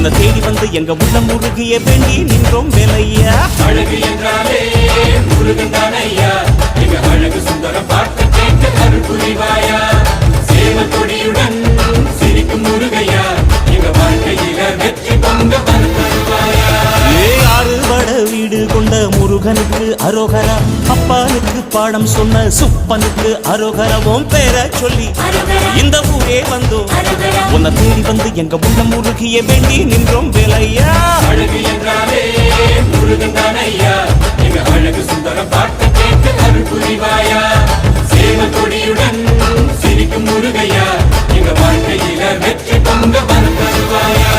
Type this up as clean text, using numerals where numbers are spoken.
உன்னை தேடி வந்து எங்க உள்ள முருகிய வேண்டி நின்றோம் வேலையா. அழகு என்றாலே முருகன் தானையா, எங்க அழகு சுந்தரம் பார்த்து கேட்டு அருள் புரிவாயா. சேவல் கொடியுடன் சிரிக்கும் முருகையா, எங்க வாழ்க்கையில வெற்றி பொங்க வருவாயா. ஆறுபட வீடு கொண்ட முருகனுக்கு அரோகரா, அப்பானுக்கு பாடம் சொன்ன சுப்பனுக்கு அரோகரவும் பேர சொல்லி இந்த ஊரே வந்தோம். உன்னை தேடி வந்து எங்க உள்ள முருகிய வேண்டி நின்றோம் வேலையா. அழகு என்றாலே முருகன் தானையா, எங்க அழகு சுந்தரம் பார்த்து கேட்டு அருள் புரிவாயா. சேவல் கொடியுடன் சிரிக்கும் முருகையா, எங்க வாழ்க்கையில வெற்றி பொங்க வருவாயா.